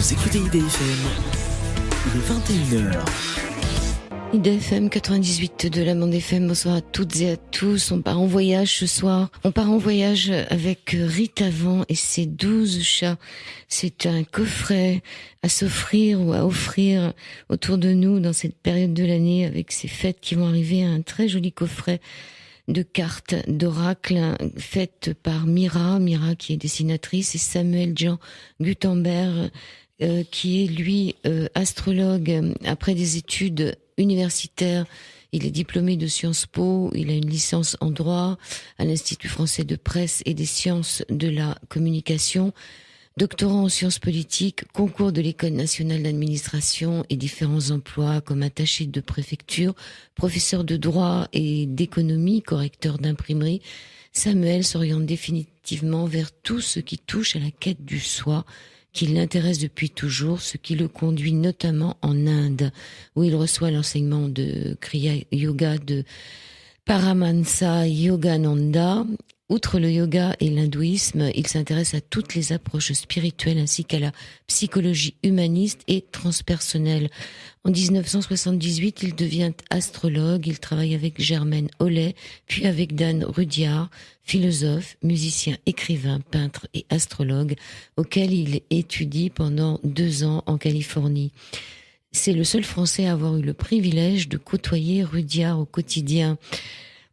Vous écoutez IDFM, il est 21h. IDFM 98 de la bande FM, bonsoir à toutes et à tous. On part en voyage ce soir. On part en voyage avec Rite Avant et ses 12 chats. C'est un coffret à s'offrir ou à offrir autour de nous dans cette période de l'année avec ces fêtes qui vont arriver. Un très joli coffret de cartes d'oracle faites par Mira qui est dessinatrice, et Samuel Jean Gutenberg qui est lui astrologue après des études universitaire. Il est diplômé de Sciences Po, il a une licence en droit à l'Institut français de presse et des sciences de la communication, doctorant en sciences politiques, concours de l'École nationale d'administration et différents emplois comme attaché de préfecture, professeur de droit et d'économie, correcteur d'imprimerie. Samuel s'oriente définitivement vers tout ce qui touche à la quête du soi, qui l'intéresse depuis toujours, ce qui le conduit notamment en Inde, où il reçoit l'enseignement de Kriya Yoga de Paramahansa Yogananda. Outre le yoga et l'hindouisme, il s'intéresse à toutes les approches spirituelles ainsi qu'à la psychologie humaniste et transpersonnelle. En 1978, il devient astrologue. Il travaille avec Germaine Hollet, puis avec Dan Rudyard, philosophe, musicien, écrivain, peintre et astrologue, auquel il étudie pendant 2 ans en Californie. C'est le seul Français à avoir eu le privilège de côtoyer Rudyard au quotidien.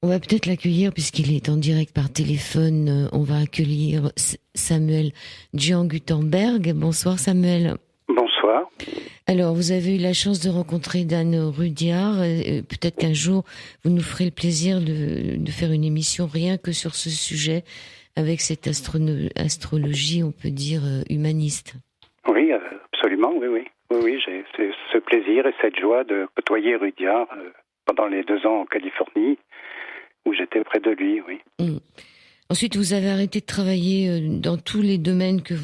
On va peut-être l'accueillir puisqu'il est en direct par téléphone. On va accueillir Samuel Jean Gutenberg. Bonsoir Samuel. Bonsoir. Alors, vous avez eu la chance de rencontrer Dan Rudyard. Peut-être qu'un jour, vous nous ferez le plaisir de faire une émission rien que sur ce sujet avec cette astrologie, on peut dire, humaniste. Oui, absolument, oui. Oui, j'ai ce plaisir et cette joie de côtoyer Rudyard pendant les 2 ans en Californie, où j'étais près de lui, oui. Ensuite, vous avez arrêté de travailler dans tous les domaines où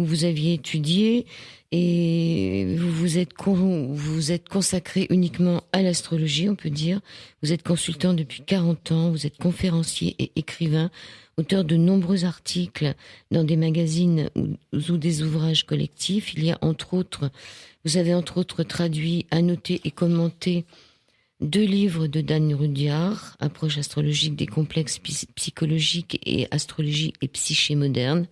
vous aviez étudié, et vous vous êtes consacré uniquement à l'astrologie, on peut dire. Vous êtes consultant depuis 40 ans, vous êtes conférencier et écrivain, auteur de nombreux articles dans des magazines ou des ouvrages collectifs. Vous avez entre autres traduit, annoté et commenté 2 livres de Dan Rudyard, Approche astrologique des complexes psychologiques et Astrologie et psyché moderne,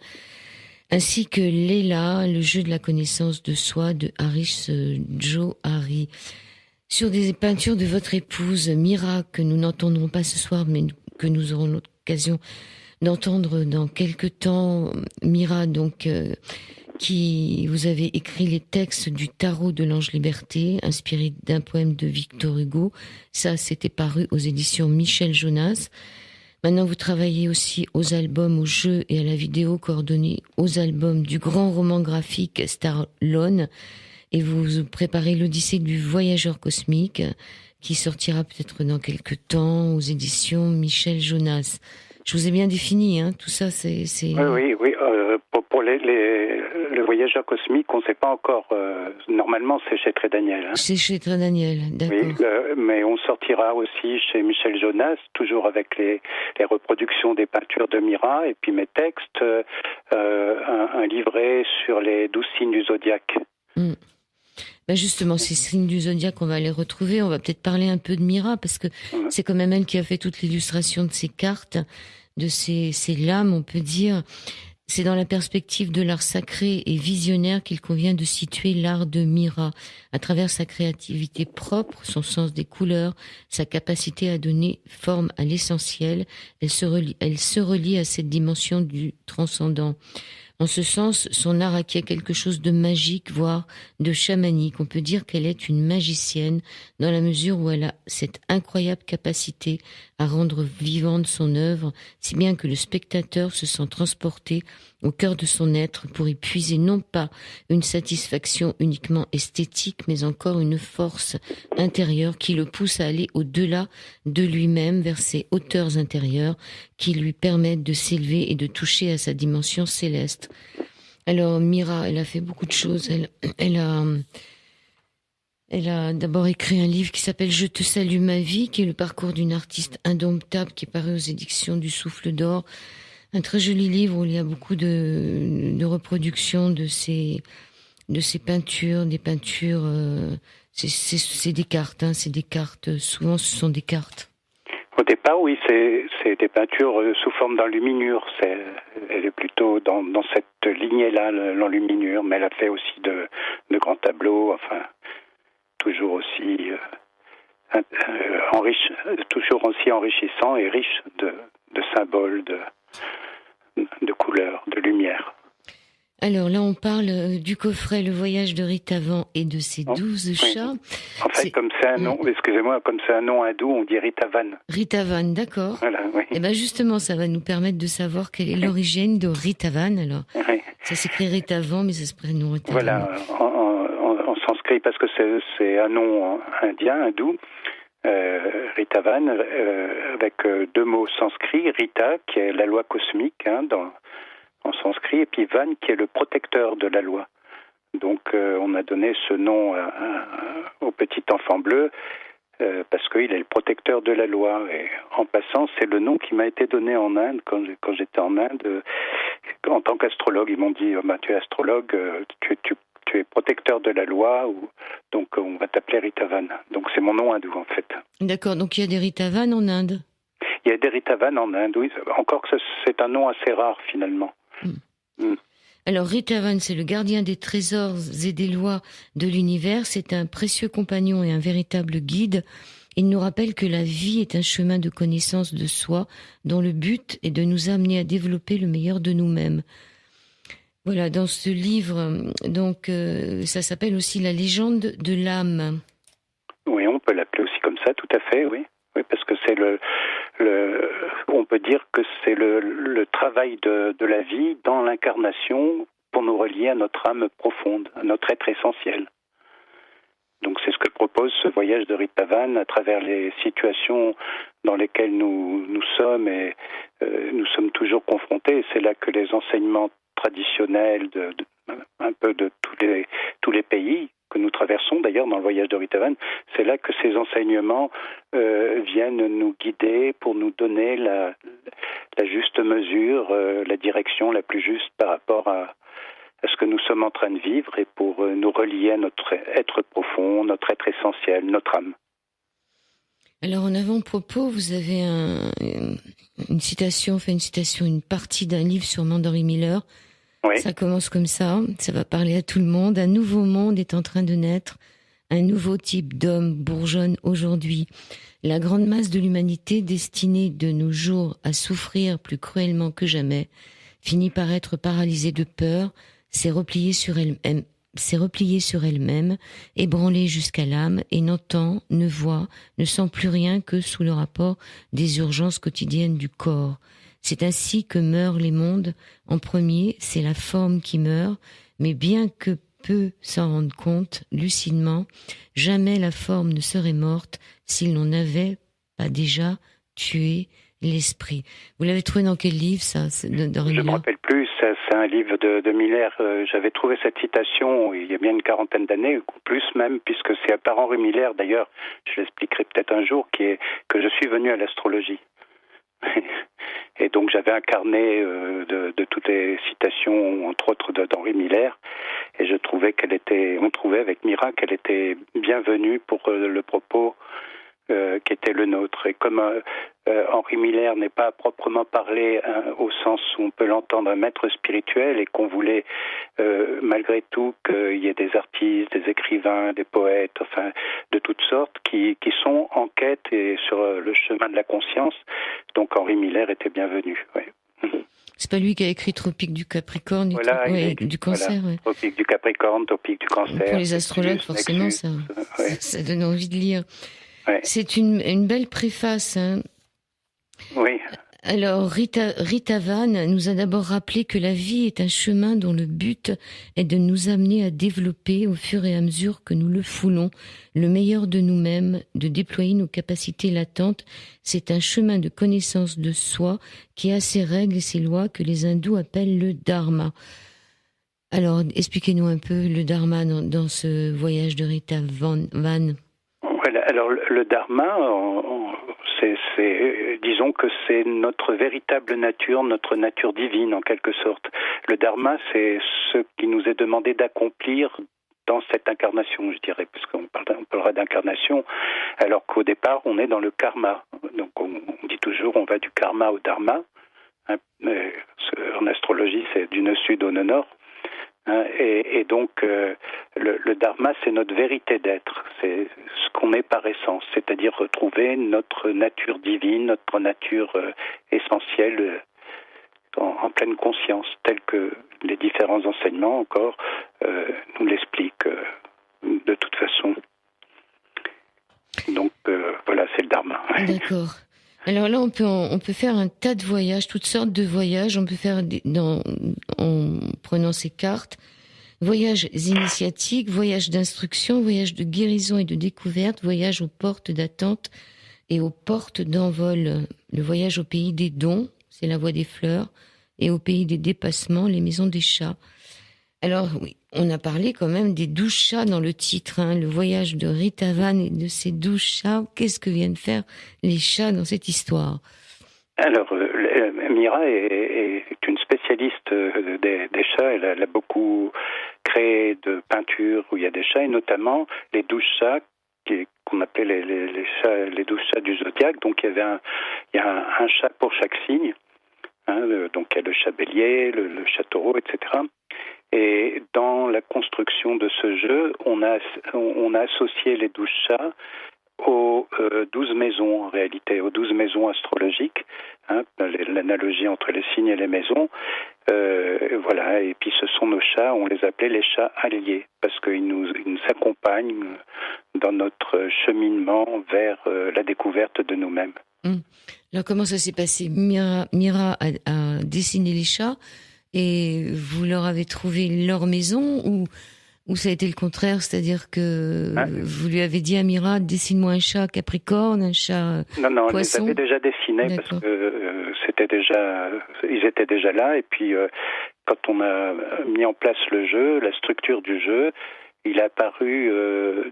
ainsi que Léla, le jeu de la connaissance de soi de Harish Johari. Sur des peintures de votre épouse, Mira, que nous n'entendrons pas ce soir, mais que nous aurons l'occasion d'entendre dans quelques temps. Mira, donc, qui vous avez écrit les textes du Tarot de l'Ange Liberté, inspiré d'un poème de Victor Hugo. Ça, c'était paru aux éditions Michel Jonas. Maintenant, vous travaillez aussi aux albums, aux jeux et à la vidéo, coordonnés aux albums du grand roman graphique Starlone. Et vous préparez l'Odyssée du voyageur cosmique, qui sortira peut-être dans quelques temps aux éditions Michel Jonas. Je vous ai bien défini, hein, tout ça, c'est... Oui. Pour le voyageur cosmique, on ne sait pas encore. Normalement, c'est chez Très Daniel. Hein. C'est chez Très Daniel, d'accord. Oui, mais on sortira aussi chez Michel Jonas, toujours avec les reproductions des peintures de Mira, et puis mes textes, un livret sur les 12 signes du zodiaque. Ben justement, ces signes du zodiaque, on va les retrouver. On va peut-être parler un peu de Mira, parce que c'est quand même elle qui a fait toute l'illustration de ces cartes, de ces lames, on peut dire. C'est dans la perspective de l'art sacré et visionnaire qu'il convient de situer l'art de Mira, à travers sa créativité propre, son sens des couleurs, sa capacité à donner forme à l'essentiel. Elle se relie à cette dimension du transcendant. En ce sens, son art acquiert quelque chose de magique, voire de chamanique. On peut dire qu'elle est une magicienne dans la mesure où elle a cette incroyable capacité à rendre vivante son œuvre, si bien que le spectateur se sent transporté au cœur de son être pour y puiser non pas une satisfaction uniquement esthétique, mais encore une force intérieure qui le pousse à aller au-delà de lui-même vers ses hauteurs intérieures qui lui permettent de s'élever et de toucher à sa dimension céleste. Alors Mira, elle a fait beaucoup de choses. Elle a d'abord écrit un livre qui s'appelle « Je te salue ma vie », qui est le parcours d'une artiste indomptable, qui est paru aux éditions du Souffle d'Or. Un très joli livre où il y a beaucoup de reproductions de de ces peintures, des peintures, c'est des cartes, hein, c'est des cartes, souvent ce sont des cartes. Au départ, oui, c'est des peintures sous forme d'enluminure. Elle est plutôt dans cette lignée-là, l'enluminure, mais elle a fait aussi de grands tableaux, enfin, toujours aussi toujours aussi enrichissant et riche de symboles, de couleurs, de lumière. Alors là, on parle du coffret Le Voyage de Ritavan et de ses 12 chats. En fait, comme c'est un nom, excusez-moi, comme c'est un nom hindou, on dit Ritavan. Ritavan, d'accord. Voilà, oui. Et bien justement, ça va nous permettre de savoir quelle est l'origine de Ritavan. Alors, ça s'écrit Ritavan, mais ça se prénomme Ritavan. Voilà, en sanskrit, parce que c'est un nom indien, hindou. Ritavan, avec deux mots sanskrits, Rita, qui est la loi cosmique, hein, en sanskrit, et puis Van, qui est le protecteur de la loi. Donc, on a donné ce nom au petit enfant bleu parce qu'il est le protecteur de la loi. Et en passant, c'est le nom qui m'a été donné en Inde quand j'étais en Inde. En tant qu'astrologue, ils m'ont dit tu es astrologue, tu es protecteur de la loi, donc on va t'appeler Ritavan. Donc, c'est mon nom hindou, en fait. D'accord, donc il y a des Ritavan en Inde. Il y a des Ritavan en Inde, oui. Encore que c'est un nom assez rare, finalement. Alors Ritavan, c'est le gardien des trésors et des lois de l'univers. C'est un précieux compagnon et un véritable guide. Il nous rappelle que la vie est un chemin de connaissance de soi dont le but est de nous amener à développer le meilleur de nous-mêmes. Voilà, dans ce livre, donc ça s'appelle aussi La légende de l'âme. Oui, on peut l'appeler aussi comme ça, tout à fait, oui. Oui, parce que c'est on peut dire que c'est le travail de la vie dans l'incarnation pour nous relier à notre âme profonde, à notre être essentiel. Donc c'est ce que propose ce voyage de Ritavan à travers les situations dans lesquelles nous sommes et nous sommes toujours confrontés. Et c'est là que les enseignements traditionnels un peu de tous les pays que nous traversons, d'ailleurs, dans le voyage de Ritavan, c'est là que ces enseignements viennent nous guider pour nous donner la juste mesure, la direction la plus juste par rapport à ce que nous sommes en train de vivre et pour nous relier à notre être profond, notre être essentiel, notre âme. Alors, en avant-propos, vous avez une partie d'un livre sûrement d'Henri Miller. Oui. Ça commence comme ça va parler à tout le monde. Un nouveau monde est en train de naître, un nouveau type d'homme bourgeonne aujourd'hui. La grande masse de l'humanité, destinée de nos jours à souffrir plus cruellement que jamais, finit par être paralysée de peur, s'est repliée sur elle-même, ébranlée jusqu'à l'âme, et n'entend, ne voit, ne sent plus rien que sous le rapport des urgences quotidiennes du corps. C'est ainsi que meurent les mondes. En premier, c'est la forme qui meurt, mais bien que peu s'en rendent compte, lucidement, jamais la forme ne serait morte s'il n'en avait pas déjà tué l'esprit. Vous l'avez trouvé dans quel livre, ça, Je ne me rappelle plus, c'est un livre de Miller. J'avais trouvé cette citation il y a bien une quarantaine d'années, ou plus même, puisque c'est par Henri Miller, d'ailleurs, je l'expliquerai peut-être un jour, que je suis venu à l'astrologie. Et donc j'avais un carnet de toutes les citations, entre autres d'Henri Miller, et on trouvait avec Mira qu'elle était bienvenue pour le propos qui était le nôtre. Et comme Henri Miller n'est pas proprement parlé au sens où on peut l'entendre un maître spirituel, et qu'on voulait malgré tout qu'il y ait des artistes, des écrivains, des poètes, enfin de toutes sortes qui sont en quête et sur le chemin de la conscience. Donc Henri Miller était bienvenu. Ouais. C'est pas lui qui a écrit Tropique du Capricorne, voilà, du Cancer. Voilà. Ouais. Tropique du Capricorne, Tropique du Cancer. Pour les astrologues, forcément, Nexus, ça donne envie de lire. Ouais. C'est une belle préface. Hein. Oui. Alors, Ritavan nous a d'abord rappelé que la vie est un chemin dont le but est de nous amener à développer, au fur et à mesure que nous le foulons, le meilleur de nous-mêmes, de déployer nos capacités latentes. C'est un chemin de connaissance de soi qui a ses règles et ses lois que les hindous appellent le dharma. Alors, expliquez-nous un peu le dharma dans ce voyage de Ritavan. Voilà, alors le dharma, disons que c'est notre véritable nature, notre nature divine en quelque sorte. Le dharma, c'est ce qui nous est demandé d'accomplir dans cette incarnation, je dirais, parce qu'on parlera d'incarnation, alors qu'au départ, on est dans le karma. Donc on dit toujours, on va du karma au dharma. Hein, en astrologie, c'est du sud au nord. Hein, et donc, le dharma, c'est notre vérité d'être. C'est ce qu'on est par essence, c'est-à-dire retrouver notre nature divine, notre nature essentielle en pleine conscience, telle que les différents enseignements encore nous l'expliquent de toute façon. Donc voilà, c'est le dharma. D'accord. Alors là, on peut faire un tas de voyages, toutes sortes de voyages. On peut faire en prenant ces cartes, voyages initiatiques, voyages d'instruction, voyages de guérison et de découverte, voyages aux portes d'attente et aux portes d'envol. Le voyage au pays des dons, c'est la voie des fleurs, et au pays des dépassements, les maisons des chats. Alors oui, on a parlé quand même des 12 chats dans le titre, le voyage de Rita Van et de ces 12 chats. Qu'est-ce que viennent faire les chats dans cette histoire? Alors, Mira est une spécialiste des chats. Elle a beaucoup créé de peintures où il y a des chats, et notamment les 12 chats qu'on appelait les 12 chats du zodiaque. Donc il y a un chat pour chaque signe. Donc il y a le chat bélier, le chat taureau, etc. Et dans la construction de ce jeu, on a associé les 12 chats aux 12 maisons, en réalité, aux 12 maisons astrologiques, l'analogie entre les signes et les maisons. Voilà, et puis ce sont nos chats, on les appelait les chats alliés, parce qu'ils nous accompagnent dans notre cheminement vers la découverte de nous-mêmes. Alors comment ça s'est passé? Mira a dessiné les chats, et vous leur avez trouvé leur maison, ou ça a été le contraire, c'est-à-dire que vous lui avez dit à Mira, dessine-moi un chat Capricorne, un chat Non, Poisson. On les avait déjà dessinés. D'accord. Parce que ils étaient déjà là, et puis quand on a mis en place le jeu, la structure du jeu, il a apparu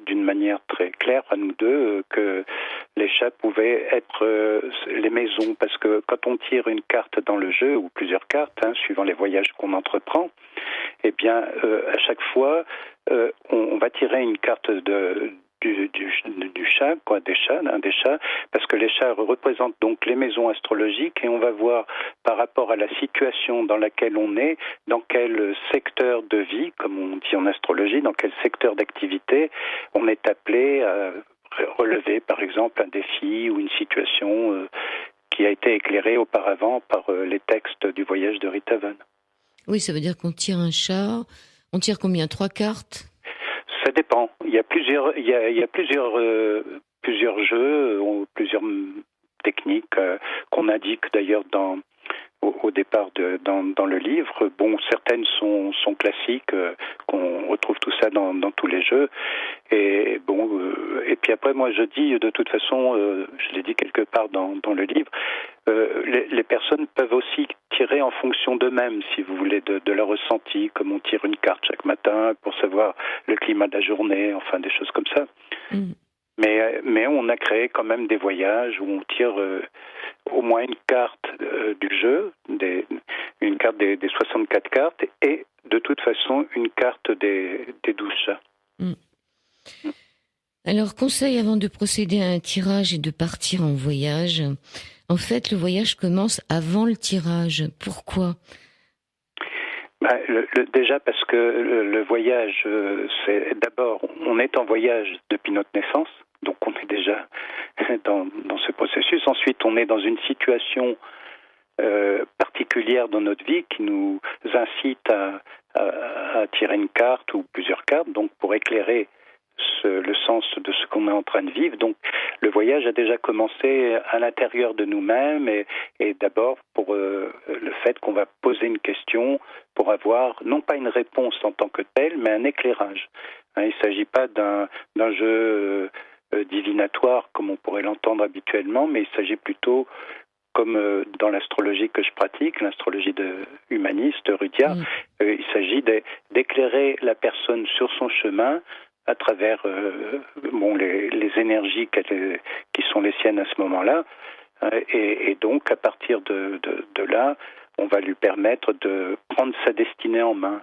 d'une manière très claire à nous deux que les chats pouvaient être les maisons, parce que quand on tire une carte dans le jeu, ou plusieurs cartes, suivant les voyages qu'on entreprend, eh bien, à chaque fois, on va tirer une carte du chat, des chats, parce que les chats représentent donc les maisons astrologiques, et on va voir par rapport à la situation dans laquelle on est, dans quel secteur de vie, comme on dit en astrologie, dans quel secteur d'activité on est appelé à relever, par exemple, un défi ou une situation qui a été éclairée auparavant par les textes du voyage de Rita Van. Oui, ça veut dire qu'on tire un chat. On tire combien? 3 cartes? Ça dépend. Il y a plusieurs jeux, plusieurs techniques qu'on indique d'ailleurs au départ dans le livre. Bon, certaines sont classiques, qu'on retrouve tout ça dans tous les jeux. Et bon, et puis après, moi je dis de toute façon, je l'ai dit quelque part dans le livre, les personnes peuvent aussi tirer en fonction d'eux-mêmes, si vous voulez, de leur ressenti, comme on tire une carte chaque matin pour savoir le climat de la journée, enfin des choses comme ça. Mais on a créé quand même des voyages où on tire au moins une carte du jeu, une carte des 64 cartes, et de toute façon une carte des 12 chats. Alors, conseil avant de procéder à un tirage et de partir en voyage. En fait, le voyage commence avant le tirage. Pourquoi ? Déjà parce que le voyage, c'est d'abord, on est en voyage depuis notre naissance, donc on est déjà dans ce processus. Ensuite, on est dans une situation particulière dans notre vie qui nous incite à tirer une carte ou plusieurs cartes, donc pour éclairer le sens de ce qu'on est en train de vivre. Donc le voyage a déjà commencé à l'intérieur de nous-mêmes, et d'abord pour le fait qu'on va poser une question pour avoir non pas une réponse en tant que telle, mais un éclairage. Il ne s'agit pas d'un jeu divinatoire comme on pourrait l'entendre habituellement, mais il s'agit plutôt, comme dans l'astrologie que je pratique, l'astrologie humaniste, Rudyard, il s'agit d'éclairer la personne sur son chemin à travers les énergies qui sont les siennes à ce moment-là. Et donc, à partir de là, on va lui permettre de prendre sa destinée en main.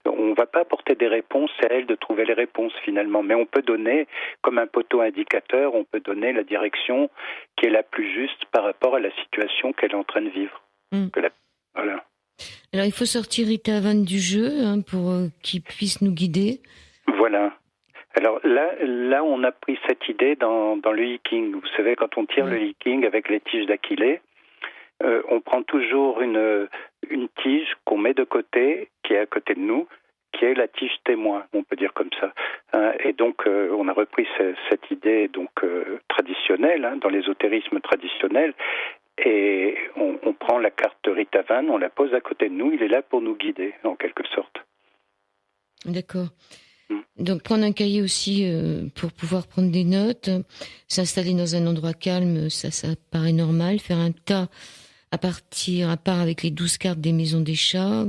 On ne va pas apporter des réponses, c'est à elle de trouver les réponses finalement. Mais on peut donner, comme un poteau indicateur, on peut donner la direction qui est la plus juste par rapport à la situation qu'elle est en train de vivre. Voilà. Alors, il faut sortir Rita Van du jeu pour qu'il puisse nous guider. Voilà. Alors là, on a pris cette idée dans le hiking. Vous savez, quand on tire le hiking avec les tiges d'Achillée, on prend toujours une tige qu'on met de côté, qui est à côté de nous, qui est la tige témoin, on peut dire comme ça. Et donc, on a repris cette idée donc traditionnelle, dans l'ésotérisme traditionnel, et on prend la carte de Rita Van, on la pose à côté de nous, il est là pour nous guider, en quelque sorte. D'accord. Donc prendre un cahier aussi pour pouvoir prendre des notes, s'installer dans un endroit calme, ça paraît normal, faire un tas à part avec les 12 cartes des maisons des chats,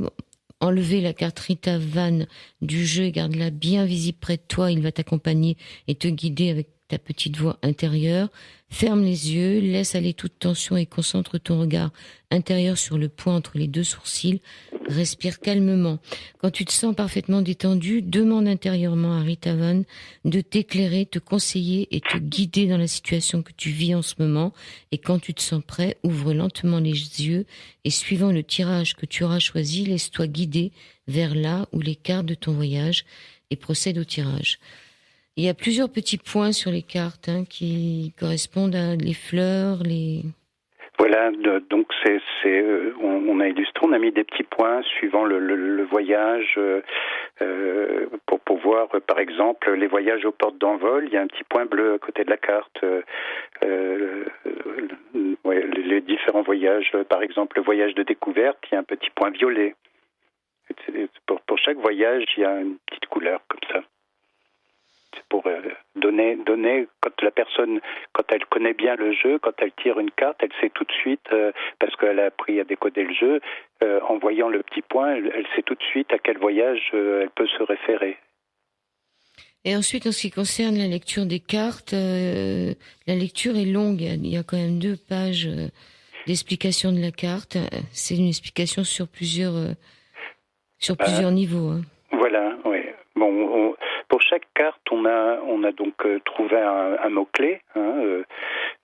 enlever la carte Rita Van du jeu et garde-la bien visible près de toi, il va t'accompagner et te guider avec ta petite voix intérieure. Ferme les yeux, laisse aller toute tension et concentre ton regard intérieur sur le point entre les deux sourcils. Respire calmement. Quand tu te sens parfaitement détendu, demande intérieurement à Rita Van de t'éclairer, te conseiller et te guider dans la situation que tu vis en ce moment. Et quand tu te sens prêt, ouvre lentement les yeux et suivant le tirage que tu auras choisi, laisse-toi guider vers là où les cartes de ton voyage et procède au tirage. Il y a plusieurs petits points sur les cartes qui correspondent à les fleurs, les... Voilà, donc on a illustré, on a mis des petits points suivant le voyage pour voir, par exemple, les voyages aux portes d'envol. Il y a un petit point bleu à côté de la carte. Les différents voyages, par exemple, le voyage de découverte, il y a un petit point violet. Pour chaque voyage, il y a une petite couleur comme ça. C'est pour donner, quand la personne, quand elle connaît bien le jeu, quand elle tire une carte, elle sait tout de suite, parce qu'elle a appris à décoder le jeu, en voyant le petit point, elle sait tout de suite à quel voyage elle peut se référer. Et ensuite, en ce qui concerne la lecture des cartes, la lecture est longue. Il y a quand même 2 pages d'explication de la carte. C'est une explication sur plusieurs niveaux. Voilà, oui. Bon, pour chaque carte, on a donc trouvé un mot-clé,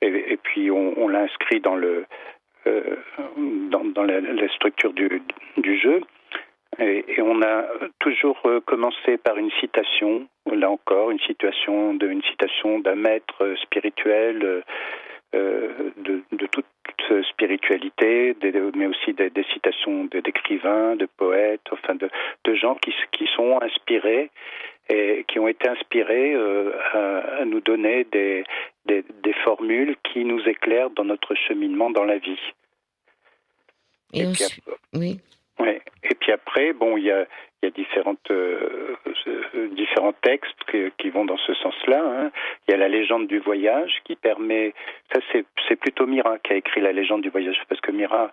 et puis on l'a inscrit dans dans la structure du jeu. Et on a toujours commencé par une citation, là encore, une citation d'un maître spirituel, de toute spiritualité, mais aussi des citations d'écrivains, de poètes, enfin de gens qui sont inspirés et qui ont été inspirés à nous donner des formules qui nous éclairent dans notre cheminement dans la vie. Oui. Ouais. Et puis après, bon, il y a différents textes qui vont dans ce sens-là. Il y a la légende du voyage qui permet. Ça, c'est plutôt Mira qui a écrit la légende du voyage, parce que Mira,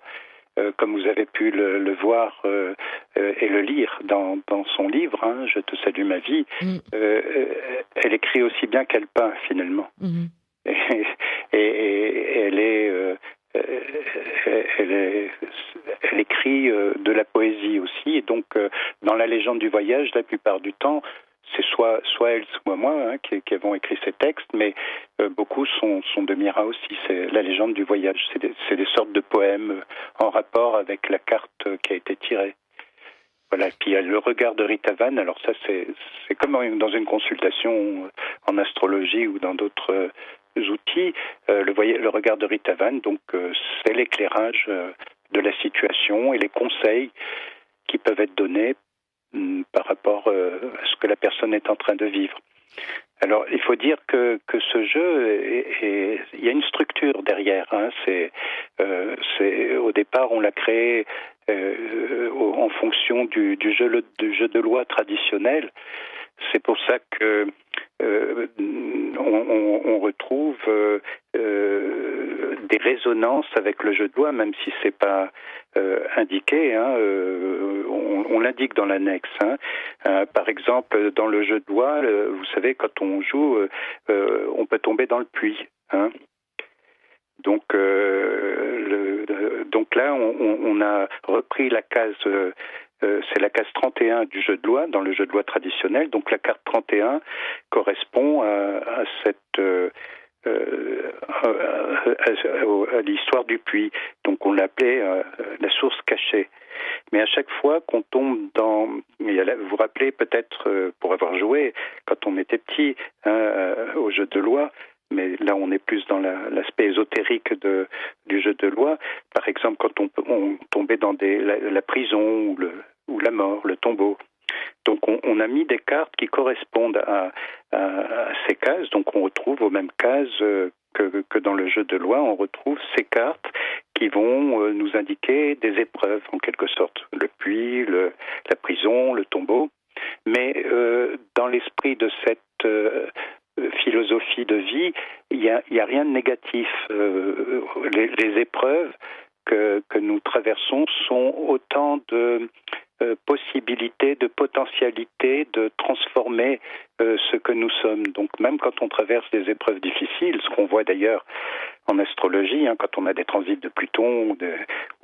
comme vous avez pu le voir et le lire dans son livre, Je te salue ma vie, elle écrit aussi bien qu'elle peint finalement. Et elle écrit de la poésie aussi, et donc dans la légende du voyage, la plupart du temps, c'est soit elle, soit moi qui avons écrit ces textes, mais beaucoup sont de Mira aussi. C'est la légende du voyage, c'est des sortes de poèmes en rapport avec la carte qui a été tirée. Voilà. Et puis il y a le regard de Rita Van. Alors ça, c'est comme dans une consultation en astrologie ou dans d'autres outils. Le regard de Rita Van, donc c'est l'éclairage de la situation et les conseils qui peuvent être donnés par rapport à ce que la personne est en train de vivre. Alors, il faut dire que ce jeu, il y a une structure derrière. Au départ, on l'a créé en fonction du jeu de loi traditionnel. C'est pour ça que on retrouve des résonances avec le jeu de loi, même si c'est pas indiqué. On l'indique dans l'annexe. Par exemple, dans le jeu de loi, vous savez, quand on joue, on peut tomber dans le puits. Donc, donc là, on a repris la case, c'est la case 31 du jeu de loi, dans le jeu de loi traditionnel. Donc la carte 31 correspond à cette... à l'histoire du puits. Donc on l'appelait la source cachée. Mais à chaque fois qu'on tombe dans... Vous vous rappelez peut-être, pour avoir joué, quand on était petit, au jeu de loi, mais là on est plus dans l'aspect ésotérique du jeu de loi. Par exemple, quand on tombait dans la prison ou la mort, le tombeau. Donc on a mis des cartes qui correspondent à ces cases. Donc on retrouve aux mêmes cases que dans le jeu de loi, on retrouve ces cartes qui vont nous indiquer des épreuves en quelque sorte. Le puits, la prison, le tombeau. Mais dans l'esprit de cette philosophie de vie, il y a rien de négatif. Les épreuves que nous traversons sont autant de possibilités, de potentialités de transformer ce que nous sommes. Donc même quand on traverse des épreuves difficiles, ce qu'on voit d'ailleurs en astrologie, quand on a des transits de Pluton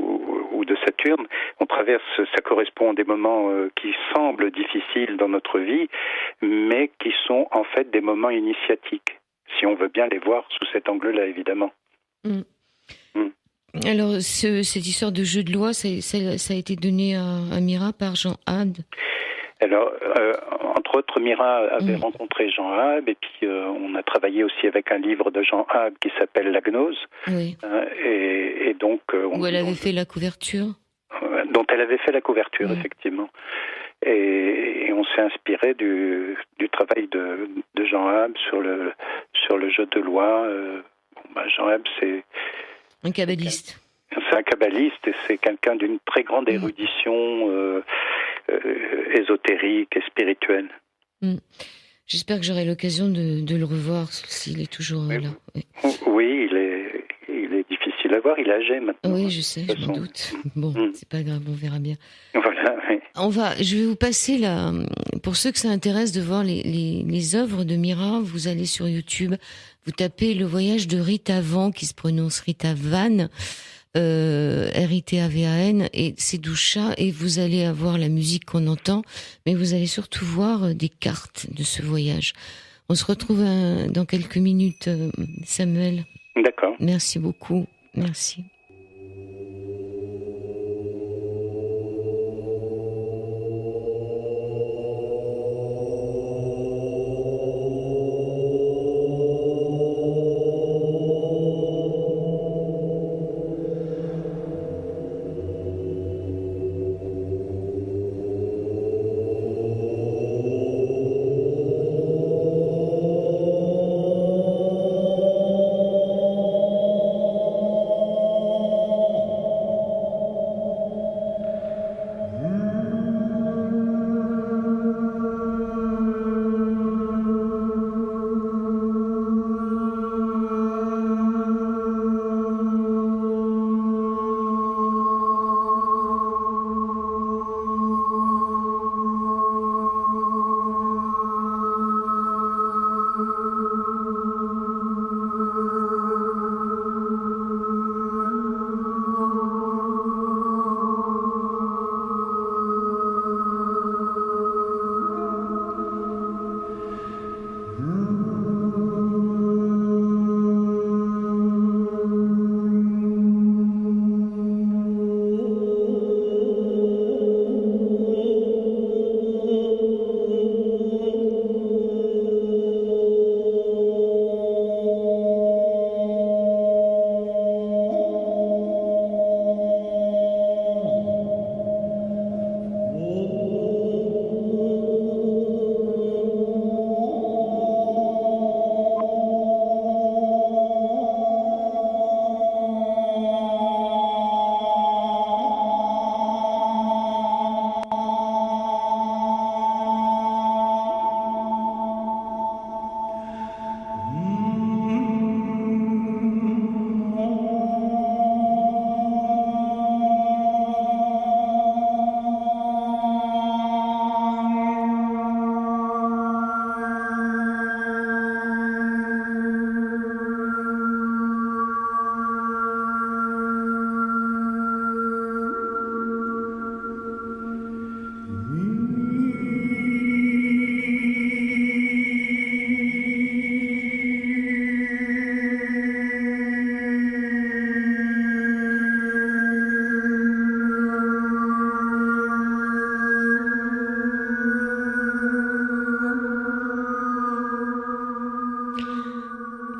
ou de Saturne, on traverse, ça correspond à des moments qui semblent difficiles dans notre vie, mais qui sont en fait des moments initiatiques, si on veut bien les voir sous cet angle-là, évidemment. Alors, cette histoire de jeu de loi, ça a été donné à Mira par Jean Hab. Alors, entre autres, Mira avait rencontré Jean Hab, et puis on a travaillé aussi avec un livre de Jean Hab qui s'appelle La Gnose. Oui. Et donc... où elle avait fait la couverture. Dont elle avait fait la couverture, effectivement. Et on s'est inspiré du travail de Jean Hab sur le jeu de loi. Jean Hab, c'est... Un kabbaliste. C'est un kabbaliste et c'est quelqu'un d'une très grande érudition ésotérique et spirituelle. J'espère que j'aurai l'occasion de le revoir s'il est toujours là. Oui, il est difficile à voir, il est âgé maintenant. Oui, je sais, je m'en doute. Bon, c'est pas grave, on verra bien. Voilà, oui. Je vais vous passer là, pour ceux que ça intéresse de voir les œuvres de Mira, vous allez sur YouTube, vous tapez Le voyage de Rita Van, qui se prononce Rita Van, R-I-T-A-V-A-N, et c'est 12 chats, et vous allez avoir la musique qu'on entend, mais vous allez surtout voir des cartes de ce voyage. On se retrouve dans quelques minutes, Samuel. D'accord. Merci beaucoup. Merci.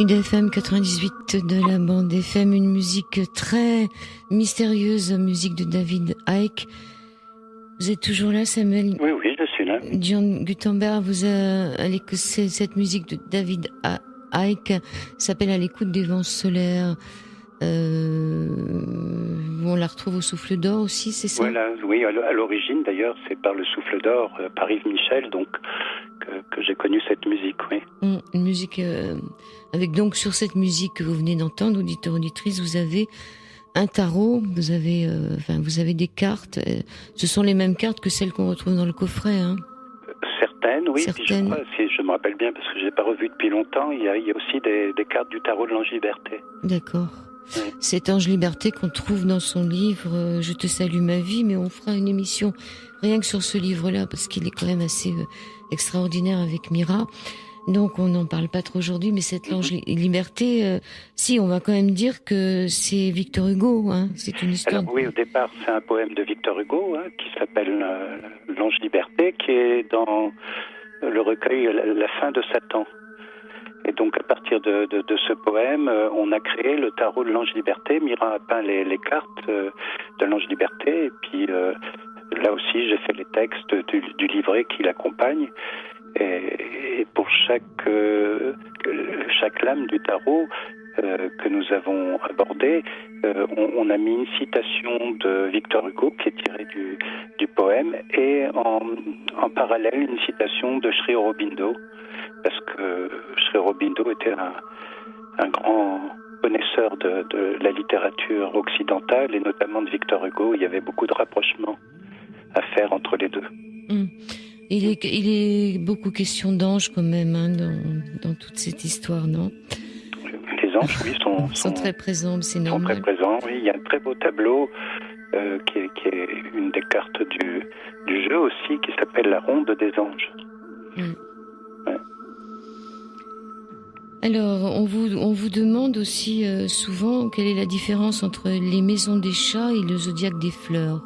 IDFM 98 de la bande FM, une musique très mystérieuse, musique de David Icke. Vous êtes toujours là, Samuel? Oui, je suis là. John Gutenberg vous a cette musique de David Icke s'appelle À l'écoute des vents solaires. On la retrouve au Souffle d'Or aussi, c'est ça? Voilà, oui, à l'origine d'ailleurs, c'est par le Souffle d'Or, par Yves Michel, donc que j'ai connu cette musique, oui. Une musique avec donc sur cette musique que vous venez d'entendre, auditeurs, auditrices, vous avez un tarot, vous avez des cartes. Ce sont les mêmes cartes que celles qu'on retrouve dans le coffret, hein? Certaines, oui. Certaines. Puis je crois, si je me rappelle bien, parce que je l'ai pas revu depuis longtemps, il y a aussi des cartes du tarot de l'Ange Liberté. D'accord. Oui. Cet Ange Liberté qu'on trouve dans son livre Je te salue ma vie, mais on fera une émission rien que sur ce livre-là parce qu'il est quand même assez extraordinaire avec Mira. Donc on n'en parle pas trop aujourd'hui, mais cette Ange Liberté, si on va quand même dire que c'est Victor Hugo, hein, c'est une histoire. Alors oui, au départ c'est un poème de Victor Hugo qui s'appelle l'Ange Liberté, qui est dans le recueil La fin de Satan. Et donc à partir de ce poème, on a créé le tarot de l'Ange Liberté. Mira a peint les cartes de l'Ange Liberté, et puis là aussi j'ai fait les textes du livret qui l'accompagne. Et pour chaque lame du tarot que nous avons abordée, on a mis une citation de Victor Hugo qui est tirée du poème, et en parallèle une citation de Sri Aurobindo, parce que Sri Aurobindo était un grand connaisseur de la littérature occidentale, et notamment de Victor Hugo. Il y avait beaucoup de rapprochements à faire entre les deux. Il est beaucoup question d'anges quand même, hein, dans toute cette histoire, non? Les anges, oui, sont très présents, c'est normal. Sont très présents, oui. Il y a un très beau tableau qui est une des cartes du jeu aussi, qui s'appelle la ronde des anges. Ouais. Alors, on vous demande aussi souvent quelle est la différence entre les maisons des chats et le zodiaque des fleurs.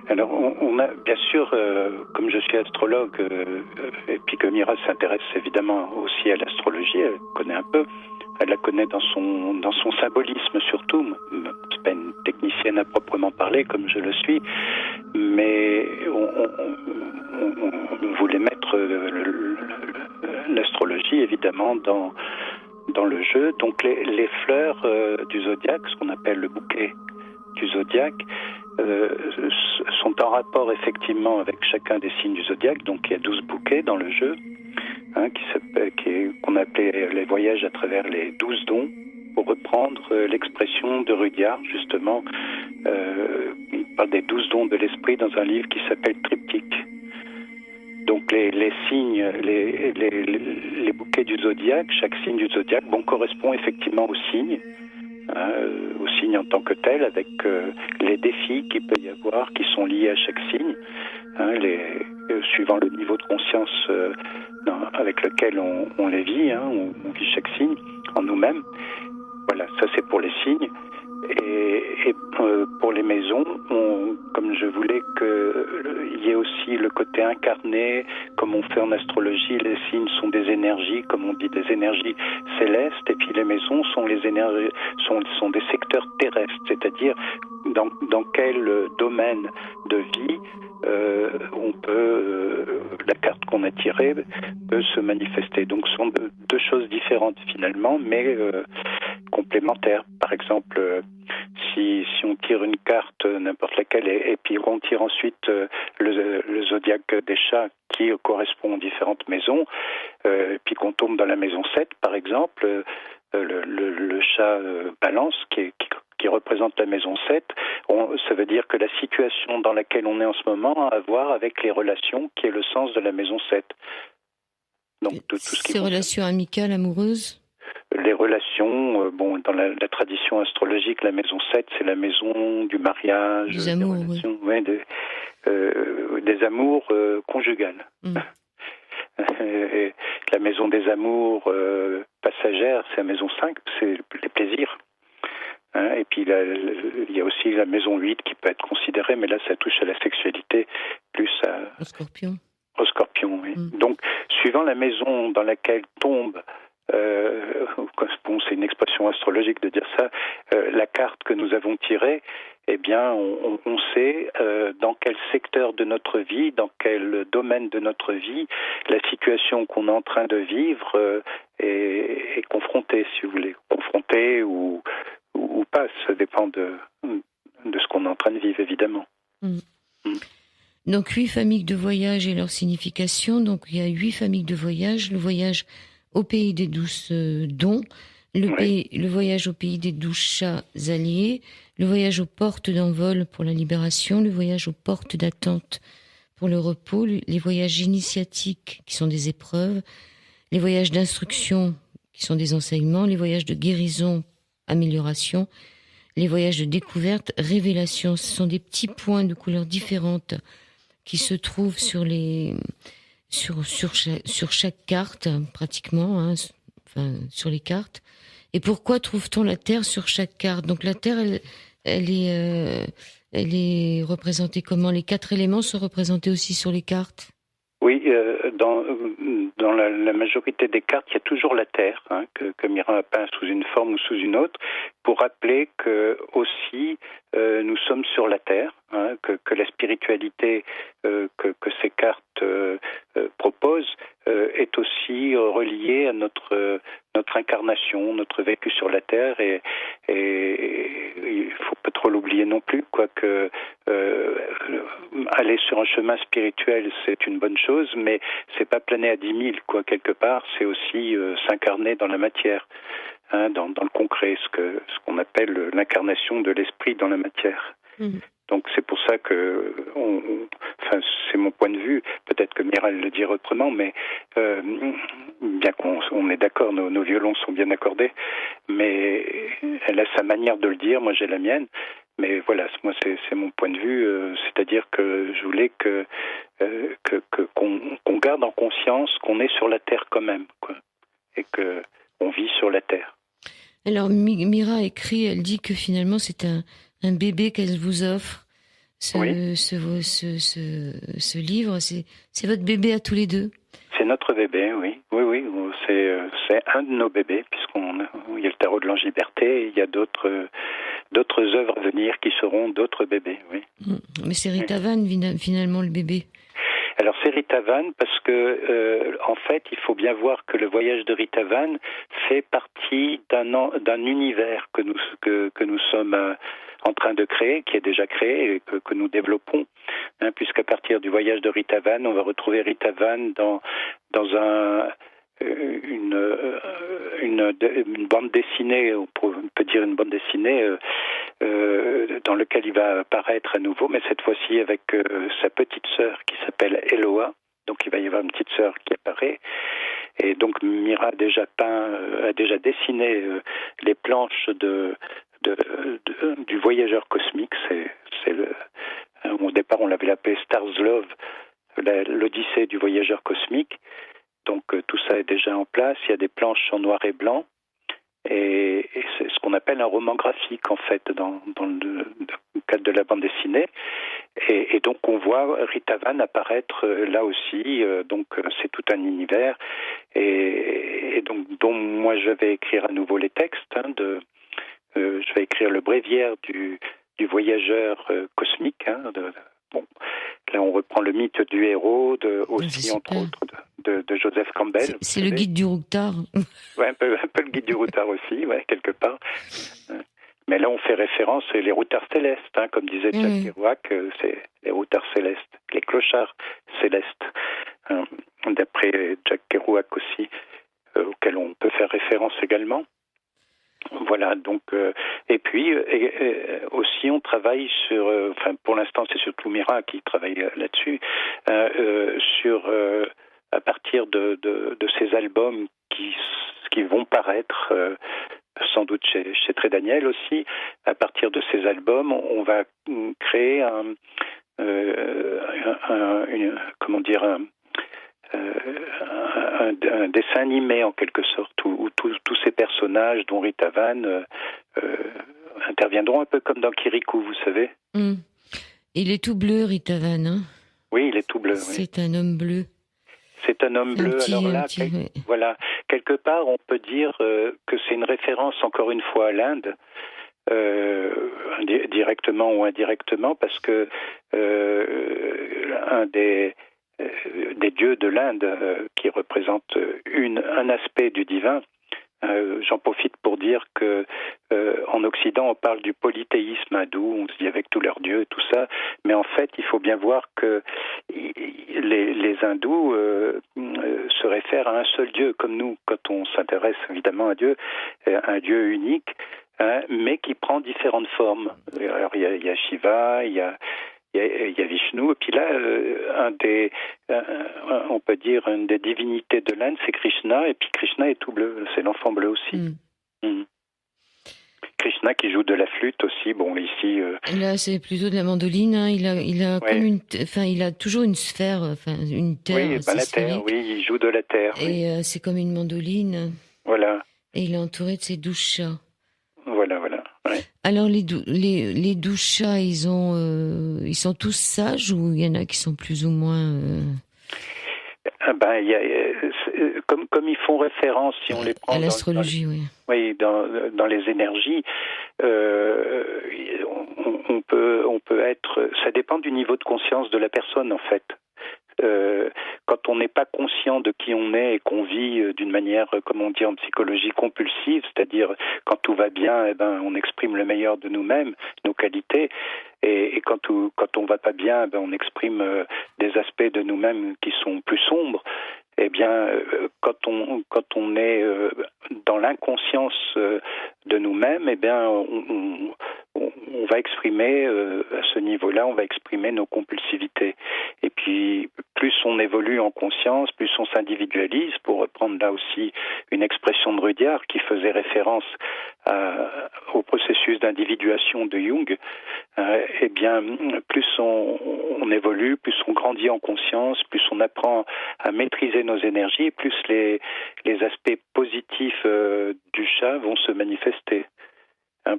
Alors, on a bien sûr, comme je suis astrologue, et puis que Mira s'intéresse évidemment aussi à l'astrologie, elle connaît un peu, elle la connaît dans son symbolisme surtout. C'est pas une technicienne à proprement parler, comme je le suis, mais on voulait mettre l'astrologie évidemment dans le jeu. Donc les fleurs du zodiaque, ce qu'on appelle le bouquet du zodiaque, sont en rapport effectivement avec chacun des signes du zodiaque. Donc il y a 12 bouquets dans le jeu, qu'on appelait les voyages à travers les 12 dons, pour reprendre l'expression de Rudyard, justement. Il parle des 12 dons de l'esprit dans un livre qui s'appelle Triptyque. Donc les signes, les bouquets du zodiaque, chaque signe du zodiaque correspond effectivement au signe en tant que tel, avec les défis qu'il peut y avoir qui sont liés à chaque signe, suivant le niveau de conscience avec lequel on les vit, on vit chaque signe en nous-mêmes. Voilà, ça c'est pour les signes. Et pour les maisons, comme je voulais qu'il y ait aussi le côté incarné, comme on fait en astrologie, les signes sont des énergies, comme on dit, des énergies célestes, et puis les maisons sont les énergies, sont des secteurs terrestres, c'est-à-dire dans quel domaine de vie on peut, la carte qu'on a tirée peut se manifester. Donc ce sont deux choses différentes finalement, mais complémentaires. Par exemple, si on tire une carte, n'importe laquelle, et puis on tire ensuite le zodiaque des chats qui correspond aux différentes maisons, puis qu'on tombe dans la maison 7, par exemple, le chat balance qui représente la maison 7, ça veut dire que la situation dans laquelle on est en ce moment a à voir avec les relations, qui est le sens de la maison 7. Donc, tout ce qui ces relations amicales, amoureuses? Les relations, dans la tradition astrologique, la maison 7, c'est la maison du mariage, des amours, des amours conjugales. Et la maison des amours passagères, c'est la maison 5, c'est les plaisirs. Et puis il y a aussi la maison 8 qui peut être considérée, mais là ça touche à la sexualité, plus au scorpion, oui. Donc, suivant la maison dans laquelle tombe bon, c'est une expression astrologique de dire ça, la carte que nous avons tirée, eh bien, on sait dans quel secteur de notre vie, dans quel domaine de notre vie, la situation qu'on est en train de vivre est confrontée, si vous voulez. Confrontée ou pas, ça dépend de ce qu'on est en train de vivre, évidemment. Donc 8 familles de voyage et leur signification. Donc il y a 8 familles de voyage. Le voyage au pays des douces dons, le voyage au pays des douces chats alliés, le voyage aux portes d'envol pour la libération, le voyage aux portes d'attente pour le repos, les voyages initiatiques qui sont des épreuves, les voyages d'instruction qui sont des enseignements, les voyages de guérison, amélioration, les voyages de découverte, révélation. Ce sont des petits points de couleurs différentes qui se trouvent sur chaque carte, pratiquement, hein, enfin, sur les cartes. Et pourquoi trouve-t-on la Terre sur chaque carte? Donc la Terre, elle est représentée comment? Les 4 éléments sont représentés aussi sur les cartes? Oui, dans la majorité des cartes, il y a toujours la Terre, hein, que Mira a peint sous une forme ou sous une autre, pour rappeler que aussi nous sommes sur la Terre, hein, que la spiritualité que ces cartes proposent est aussi reliée à notre incarnation, notre vécu sur la Terre, et il faut pas trop l'oublier non plus, quoique aller sur un chemin spirituel, c'est une bonne chose, mais c'est pas planer à 10 000, quoi, quelque part, c'est aussi s'incarner dans la matière, hein, dans le concret, ce qu'on appelle l'incarnation de l'esprit dans la matière. Donc c'est pour ça que, enfin c'est mon point de vue, peut-être que Mira le dit autrement, mais bien qu'on est d'accord, nos violons sont bien accordés, mais elle a sa manière de le dire, moi j'ai la mienne, mais voilà, moi c'est mon point de vue, c'est-à-dire que je voulais qu'on garde en conscience qu'on est sur la Terre quand même, quoi, et qu'on vit sur la Terre. Alors Mira écrit, elle dit que finalement c'est un bébé qu'elle vous offre, ce livre, c'est votre bébé à tous les deux? C'est notre bébé, oui, c'est un de nos bébés, il y a le tarot de l'Ange Liberté, et il y a d'autres œuvres à venir qui seront d'autres bébés, oui. Mais c'est Rita Van, finalement, le bébé. Alors c'est Rita Van parce que en fait il faut bien voir que le voyage de Rita Van fait partie d'un univers que nous sommes en train de créer, qui est déjà créé et que nous développons, hein, puisqu'à partir du voyage de Rita Van, on va retrouver Rita Van dans une bande dessinée, on peut dire une bande dessinée dans laquelle il va apparaître à nouveau, mais cette fois-ci avec sa petite sœur qui s'appelle Eloa. Donc il va y avoir une petite sœur qui apparaît. Et donc Mira a déjà dessiné les planches du voyageur cosmique. Au départ on l'avait appelé Star's Love, l'Odyssée du voyageur cosmique. Donc tout ça est déjà en place. Il y a des planches en noir et blanc. Et c'est ce qu'on appelle un roman graphique, en fait, dans le cadre de la bande dessinée. Et donc, on voit Rita Van apparaître là aussi. Donc, c'est tout un univers. Et donc, dont moi, je vais écrire à nouveau les textes. Hein, je vais écrire le bréviaire du voyageur cosmique. Hein, bon, là, on reprend le mythe du héros, aussi, entre autres, de Joseph Campbell. C'est le guide du Routard. Ouais, un peu le guide du Routard aussi, ouais, quelque part. Mais là, on fait référence aux routards célestes, hein, comme disait Jack Kerouac, c'est les routards célestes, les clochards célestes, d'après Jack Kerouac aussi, auquel on peut faire référence également. Voilà, donc, et puis aussi on travaille sur, pour l'instant c'est surtout Mira qui travaille là-dessus, à partir de ces albums qui vont paraître, sans doute chez Très Daniel aussi. À partir de ces albums, on va créer un dessin animé en quelque sorte, où tous ces personnages, dont Rita Van, interviendront un peu comme dans Kirikou, vous savez. Il est tout bleu, Rita Van, hein? Oui, il est tout bleu. C'est un homme bleu. C'est un homme bleu. Alors là, voilà, quelque part, on peut dire que c'est une référence encore une fois à l'Inde, directement ou indirectement, parce que un des dieux de l'Inde qui représente un aspect du divin. J'en profite pour dire que en Occident on parle du polythéisme hindou, on se dit avec tous leurs dieux et tout ça, mais en fait il faut bien voir que les hindous se réfèrent à un seul dieu, comme nous quand on s'intéresse évidemment à Dieu, un dieu unique, mais qui prend différentes formes. Alors il y a Shiva, il y a Vishnu, et puis là, on peut dire une des divinités de l'Inde, c'est Krishna, et puis Krishna est tout bleu, c'est l'enfant bleu aussi. Krishna qui joue de la flûte aussi, bon ici... Là, c'est plutôt de la mandoline, hein. Il a comme il a toujours une sphère, une terre. Oui, la terre, oui, il joue de la terre. Et c'est comme une mandoline. Voilà. Et il est entouré de ses 12 chats. Voilà. Ouais. Alors les 12 chats, ils sont tous sages ou il y en a qui sont plus ou moins comme ils font référence, si on les prend à l'astrologie, oui, dans les énergies, on peut être. Ça dépend du niveau de conscience de la personne en fait. Quand on n'est pas conscient de qui on est et qu'on vit d'une manière, comme on dit en psychologie, compulsive, c'est-à-dire quand tout va bien, on exprime le meilleur de nous-mêmes, nos qualités, et quand on va pas bien, on exprime des aspects de nous-mêmes qui sont plus sombres. Eh bien, quand on est dans l'inconscience de nous-mêmes, on va exprimer à ce niveau-là, on va exprimer nos compulsivités. Et puis, plus on évolue en conscience, plus on s'individualise, pour reprendre là aussi une expression de Rudyard qui faisait référence au processus d'individuation de Jung. Plus on évolue, plus on grandit en conscience, plus on apprend à maîtriser nos énergies, plus les aspects positifs du chat vont se manifester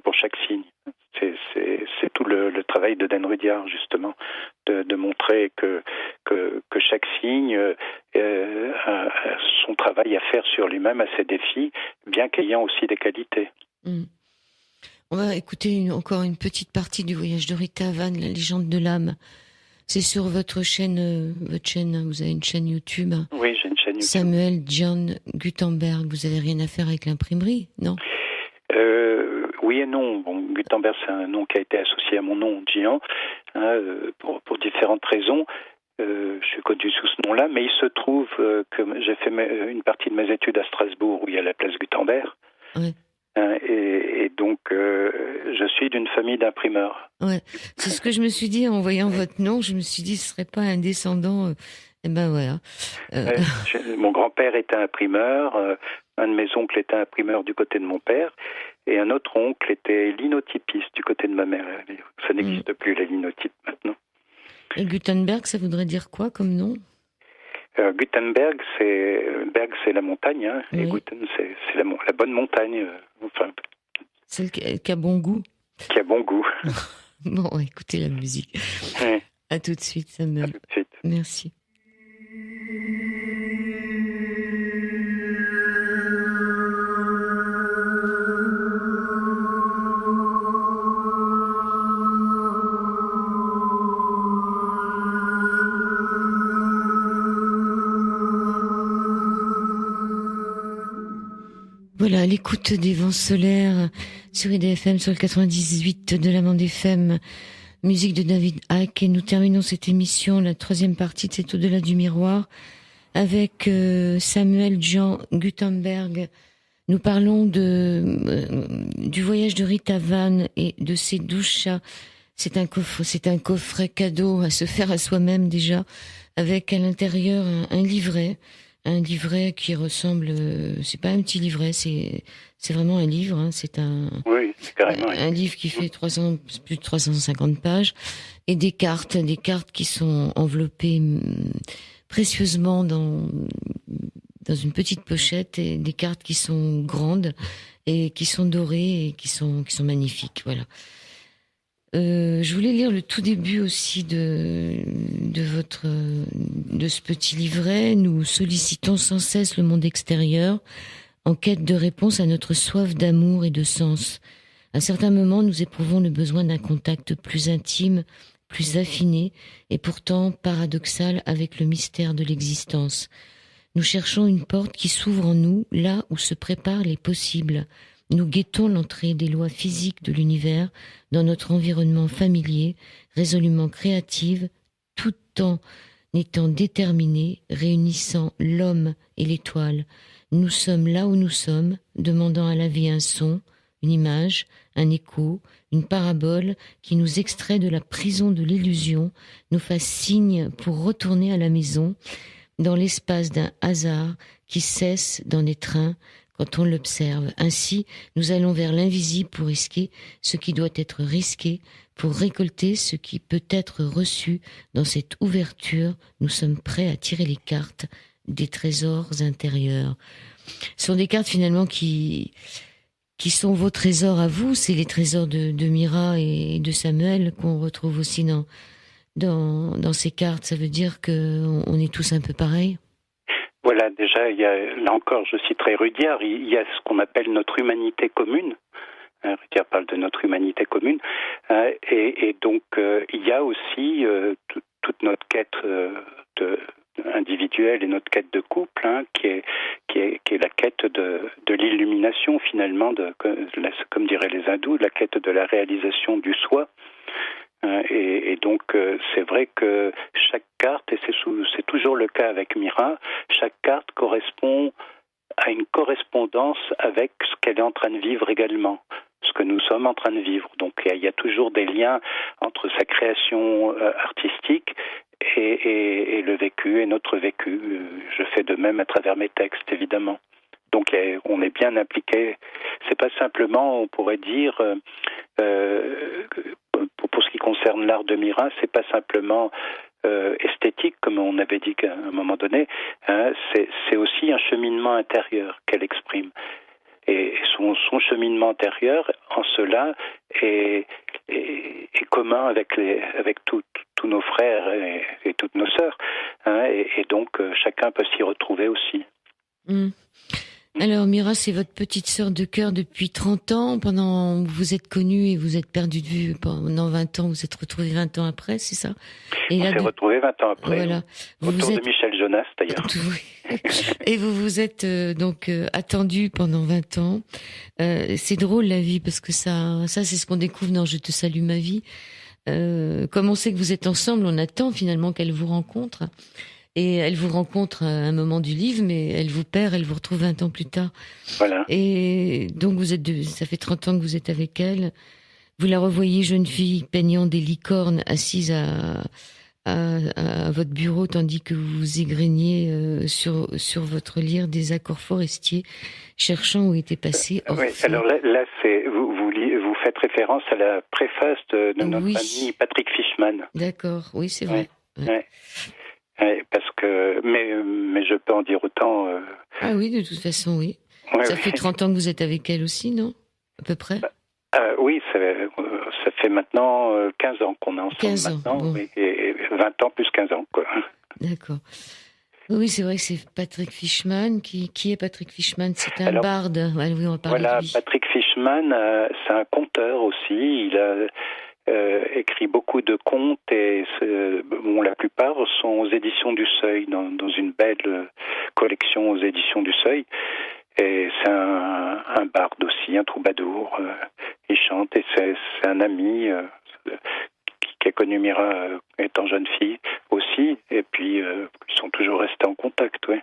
pour chaque signe. C'est tout le travail de Dan Rudyard, justement, de montrer que chaque signe a son travail à faire sur lui-même, a ses défis, bien qu'ayant aussi des qualités. On va écouter encore une petite partie du voyage de Rita Van, la légende de l'âme. C'est sur votre chaîne, vous avez une chaîne YouTube. Oui, j'ai une chaîne YouTube. Samuel John Gutenberg, vous avez rien à faire avec l'imprimerie, non? Oui et non. Bon, Gutenberg, c'est un nom qui a été associé à mon nom, Gian, pour différentes raisons. Je suis connu sous ce nom-là, mais il se trouve que j'ai fait une partie de mes études à Strasbourg, où il y a la place Gutenberg. Oui. Et donc, je suis d'une famille d'imprimeurs. Ouais, c'est ce que je me suis dit en voyant votre nom. Je me suis dit, ce serait pas un descendant. Voilà. Mon grand-père était imprimeur. Un de mes oncles était imprimeur du côté de mon père. Et un autre oncle était linotypiste du côté de ma mère. Ça n'existe plus, la linotype, maintenant. Et Gutenberg, ça voudrait dire quoi comme nom? Gutenberg, c'est la montagne, hein, oui. Et Guten, c'est la bonne montagne. Celle qui a bon goût. Qui a bon goût. Bon, écoutez la musique. Oui. À tout de suite, Samuel. À tout de suite. Merci. Voilà, l'écoute des vents solaires sur IDFM, sur le 98 de la bande FM, musique de David Hack, et nous terminons cette émission, la troisième partie de cet au-delà du miroir, avec Samuel Jean Gutenberg. Nous parlons du voyage de Rita Van et de ses 12 chats. C'est un coffret cadeau à se faire à soi-même déjà, avec à l'intérieur un livret qui ressemble, c'est pas un petit livret, c'est vraiment un livre, hein, oui, c'est carrément un livre qui fait plus de 350 pages, et des cartes qui sont enveloppées précieusement dans une petite pochette, et des cartes qui sont grandes et qui sont dorées et qui sont magnifiques, voilà. Je voulais lire le tout début aussi de ce petit livret. Nous sollicitons sans cesse le monde extérieur en quête de réponse à notre soif d'amour et de sens. À certains moments, nous éprouvons le besoin d'un contact plus intime, plus affiné et pourtant paradoxal avec le mystère de l'existence. Nous cherchons une porte qui s'ouvre en nous, là où se préparent les possibles. Nous guettons l'entrée des lois physiques de l'univers dans notre environnement familier, résolument créative, tout en étant déterminé, réunissant l'homme et l'étoile. Nous sommes là où nous sommes, demandant à la vie un son, une image, un écho, une parabole qui nous extrait de la prison de l'illusion, nous fasse signe pour retourner à la maison, dans l'espace d'un hasard qui cesse dans les trains quand on l'observe. Ainsi, nous allons vers l'invisible pour risquer ce qui doit être risqué, pour récolter ce qui peut être reçu. Dans cette ouverture, nous sommes prêts à tirer les cartes des trésors intérieurs. Ce sont des cartes finalement qui sont vos trésors à vous, c'est les trésors de Mira et de Samuel qu'on retrouve aussi dans ces cartes. Ça veut dire qu'on est tous un peu pareils? Voilà, déjà, là encore, je citerai Rudyard, il y a ce qu'on appelle notre humanité commune. Rudyard parle de notre humanité commune. Et donc, il y a aussi toute notre quête individuelle et notre quête de couple, qui est la quête de l'illumination, finalement, comme diraient les hindous, la quête de la réalisation du soi. Et donc, c'est vrai que chaque carte, et c'est toujours le cas avec Mira, chaque carte correspond à une correspondance avec ce qu'elle est en train de vivre également, ce que nous sommes en train de vivre. Donc, il y a toujours des liens entre sa création artistique et le vécu, et notre vécu. Je fais de même à travers mes textes, évidemment. Donc, on est bien impliqué. C'est pas simplement, on pourrait dire, pour ce qui concerne l'art de Mira, c'est pas simplement esthétique, comme on avait dit qu'à un moment donné, c'est aussi un cheminement intérieur qu'elle exprime. Et son cheminement intérieur, en cela, est commun avec tous nos frères et toutes nos sœurs. Et donc, chacun peut s'y retrouver aussi. Mmh. Alors, Mira, c'est votre petite sœur de cœur depuis 30 ans. Pendant vous vous êtes connus et vous êtes perdus de vue pendant 20 ans. Vous êtes retrouvés 20 ans après, c'est ça? On s'est retrouvés 20 ans après. Voilà. Autour de Michel Jonas, d'ailleurs. Et vous vous êtes donc attendus pendant 20 ans. C'est drôle, la vie, parce que ça c'est ce qu'on découvre dans Je te salue ma vie. Comme on sait que vous êtes ensemble, on attend finalement qu'elle vous rencontre. Et elle vous rencontre à un moment du livre, mais elle vous perd, elle vous retrouve 20 ans plus tard. Voilà. Et donc ça fait 30 ans que vous êtes avec elle. Vous la revoyez jeune fille peignant des licornes assise à votre bureau, tandis que vous égréniez sur votre lyre des accords forestiers, cherchant où était passé Orphée. Oui, alors là c'est vous faites référence à la préface de notre ami Patrick Fishman. D'accord, oui, c'est vrai. Oui. Ouais. Ouais, parce que, mais je peux en dire autant. Ah oui, de toute façon, oui. Ouais, ça fait 30 ans que vous êtes avec elle aussi, non? À peu près? Oui, ça fait maintenant 15 ans qu'on est ensemble 15 ans, maintenant. bon. Oui, et 20 ans plus 15 ans, quoi. D'accord. Oui, c'est vrai que c'est Patrick Fishman. Qui est Patrick Fishman? C'est un barde. Oui, on va parler de lui. Patrick Fishman, c'est un conteur aussi. Il a écrit beaucoup de contes et la plupart sont aux éditions du Seuil, dans une belle collection aux éditions du Seuil. Et c'est un barde aussi, un troubadour. Il chante et c'est un ami qui a connu Mira étant jeune fille aussi. Et puis ils sont toujours restés en contact, ouais.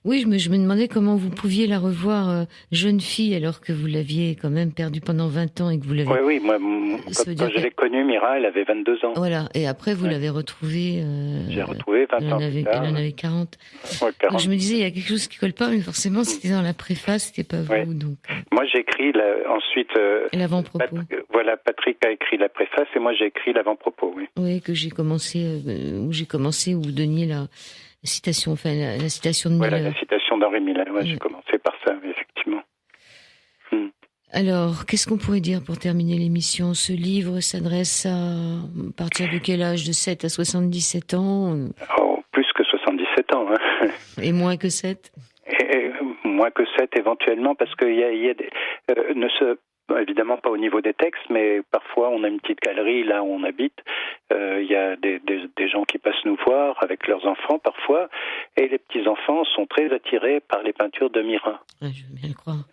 Oui, je me demandais comment vous pouviez la revoir jeune fille alors que vous l'aviez quand même perdue pendant 20 ans et que vous l'avez... Oui, moi, quand je l'ai connue, Mira, elle avait 22 ans. Voilà, et après vous l'avez retrouvée... J'ai retrouvé 20 ans plus tard. Elle en avait 40. Ouais, 40. Donc je me disais, il y a quelque chose qui colle pas, mais forcément c'était dans la préface, c'était pas vous. Ouais. Donc... Moi j'ai écrit ensuite... l'avant-propos. Patrick a écrit la préface et moi j'ai écrit l'avant-propos, oui. Oui, que j'ai commencé, où vous donniez la citation, enfin la citation de Miller. Voilà, la citation d'Henri Miller, j'ai commencé par ça, effectivement. Alors, qu'est-ce qu'on pourrait dire pour terminer l'émission? Ce livre s'adresse à partir de quel âge? De 7 à 77 ans? Oh, plus que 77 ans. Hein. Et moins que 7? Et moins que 7 éventuellement, parce qu'il y a des, évidemment pas au niveau des textes, mais parfois on a une petite galerie là où on habite. Il y a des gens qui passent nous voir avec leurs enfants parfois, et les petits-enfants sont très attirés par les peintures de Mira. Ouais, je veux bien le croire.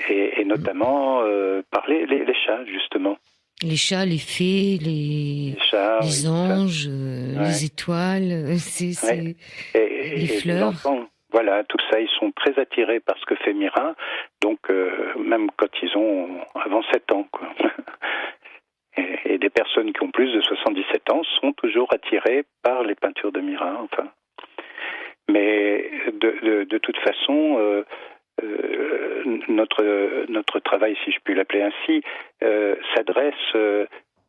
Et notamment par les chats, justement. Les chats, les fées, les anges, les étoiles, les fleurs. Les enfants, voilà, tout ça, ils sont très attirés par ce que fait Mira, donc même quand ils ont avant 7 ans, quoi. Et des personnes qui ont plus de 77 ans sont toujours attirées par les peintures de Mira, enfin. Mais de toute façon, notre travail, si je puis l'appeler ainsi, s'adresse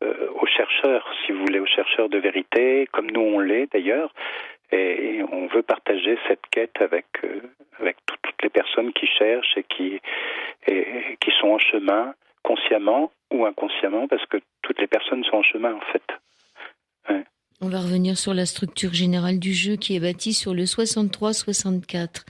aux chercheurs, si vous voulez, aux chercheurs de vérité, comme nous on l'est d'ailleurs, et on veut partager cette quête avec toutes les personnes qui cherchent et qui sont en chemin, consciemment ou inconsciemment, parce que toutes les personnes sont en chemin en fait. Ouais. On va revenir sur la structure générale du jeu qui est bâtie sur le 63-64.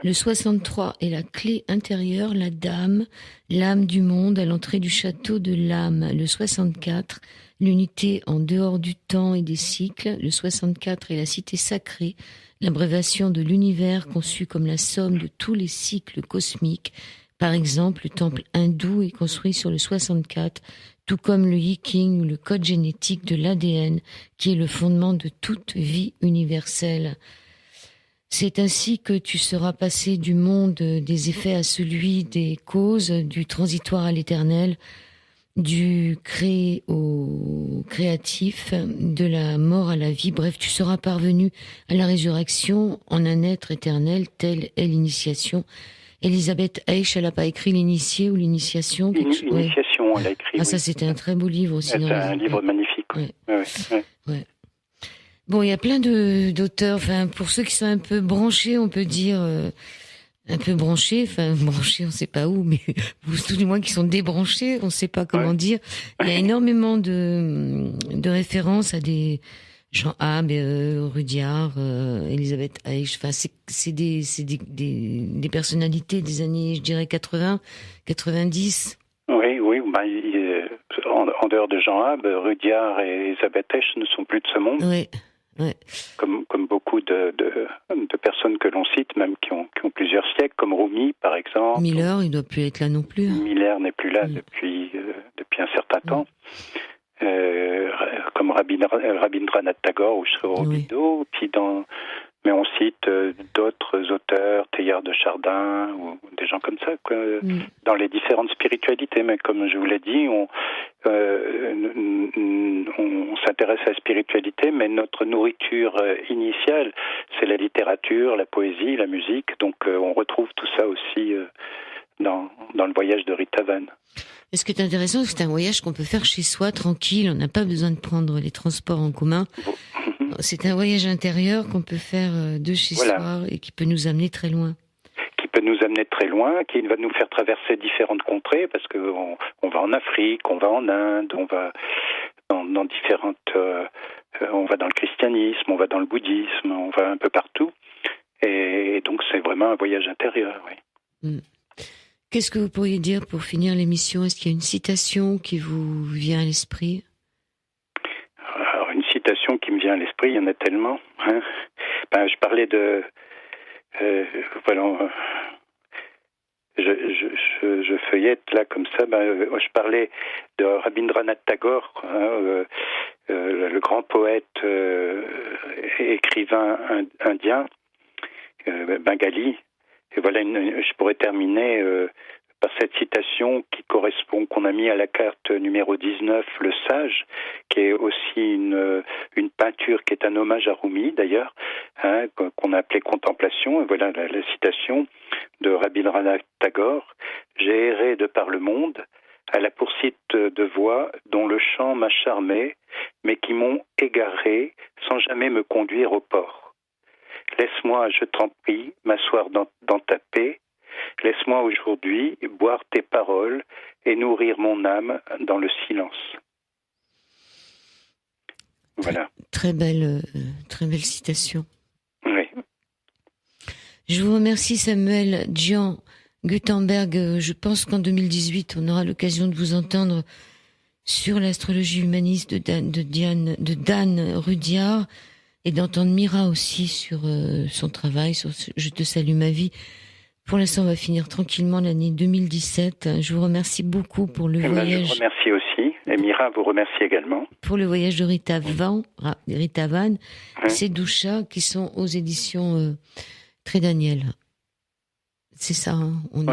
Le 63 est la clé intérieure, la dame, l'âme du monde à l'entrée du château de l'âme. Le 64, l'unité en dehors du temps et des cycles. Le 64 est la cité sacrée, l'abréviation de l'univers conçu comme la somme de tous les cycles cosmiques. Par exemple, le temple hindou est construit sur le 64, tout comme le Yiking ou le code génétique de l'ADN, qui est le fondement de toute vie universelle. C'est ainsi que tu seras passé du monde des effets à celui des causes, du transitoire à l'éternel, du créé au créatif, de la mort à la vie. Bref, tu seras parvenu à la résurrection en un être éternel, telle est l'initiation. Elisabeth Eich, elle n'a pas écrit l'initié ou l'initiation? L'initiation, elle a écrit. Ah, ça, c'était un très beau livre aussi. C'est un livre magnifique. Ouais. Bon, il y a plein d'auteurs. Enfin, pour ceux qui sont un peu branchés, on peut dire un peu branchés. Enfin, branchés, on ne sait pas où, mais tout du moins qui sont débranchés, on ne sait pas comment dire. Il y a énormément de références à des Jean Hab, Rudyard, Elisabeth Eich. Enfin, c'est des personnalités des années, je dirais 80, 90. Oui. En dehors de Jean Hab, Rudyard et Elisabeth Eich ne sont plus de ce monde. Oui. Comme beaucoup de personnes que l'on cite, même qui ont plusieurs siècles, comme Rumi, par exemple. Miller, il ne doit plus être là non plus. Miller n'est plus là depuis un certain temps. Comme Rabindranath Tagore ou Sri Aurobindo. Mais on cite d'autres auteurs, Teilhard de Chardin, ou des gens comme ça, dans les différentes spiritualités. Mais comme je vous l'ai dit, on s'intéresse à la spiritualité, mais notre nourriture initiale, c'est la littérature, la poésie, la musique. Donc on retrouve tout ça aussi dans le voyage de Rita Van. Et ce qui est intéressant, c'est un voyage qu'on peut faire chez soi, tranquille. On n'a pas besoin de prendre les transports en commun. C'est un voyage intérieur qu'on peut faire de chez soi et qui peut nous amener très loin. Qui va nous faire traverser différentes contrées, parce qu'on va en Afrique, on va en Inde, on va dans différentes... on va dans le christianisme, on va dans le bouddhisme, on va un peu partout. Et donc c'est vraiment un voyage intérieur, oui. Qu'est-ce que vous pourriez dire pour finir l'émission? Est-ce qu'il y a une citation qui vous vient à l'esprit? Alors, une citation qui me vient à l'esprit, il y en a tellement. Hein. Je parlais de... je feuillette là comme ça. Je parlais de Rabindranath Tagore, le grand poète et écrivain indien, bengali. Et voilà, je pourrais terminer par cette citation qui correspond, qu'on a mis à la carte numéro 19, Le Sage, qui est aussi une peinture qui est un hommage à Rumi, d'ailleurs, qu'on a appelé Contemplation. Et voilà la citation de Rabindranath Tagore. « J'ai erré de par le monde, à la poursuite de voix dont le chant m'a charmé, mais qui m'ont égaré sans jamais me conduire au port. Laisse-moi, je t'en prie, m'asseoir dans ta paix, Laisse-moi aujourd'hui boire tes paroles et nourrir mon âme dans le silence. Voilà. Très belle citation. Oui. Je vous remercie Samuel Gian Gutenberg. Je pense qu'en 2018, on aura l'occasion de vous entendre sur l'astrologie humaniste de Dan Rudyard et d'entendre Mira aussi sur son travail, sur Je te salue ma vie. Pour l'instant, on va finir tranquillement l'année 2017. Je vous remercie beaucoup pour le voyage. Je vous remercie aussi. Et Mira vous remercie également. Pour le voyage de Rita Van, ces 12 chats qui sont aux éditions Très Daniel. C'est ça, hein, on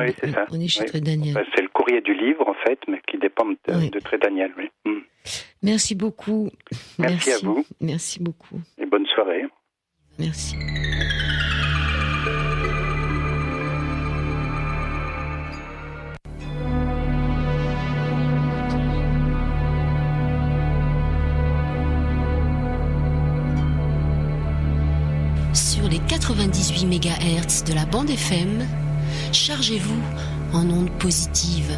est chez Très Daniel. C'est le courrier du livre, en fait, mais qui dépend de Très Daniel. Oui. Merci beaucoup. Merci à vous. Merci beaucoup. Et bonne soirée. Merci. Sur les 98 MHz de la bande FM, chargez-vous en ondes positives.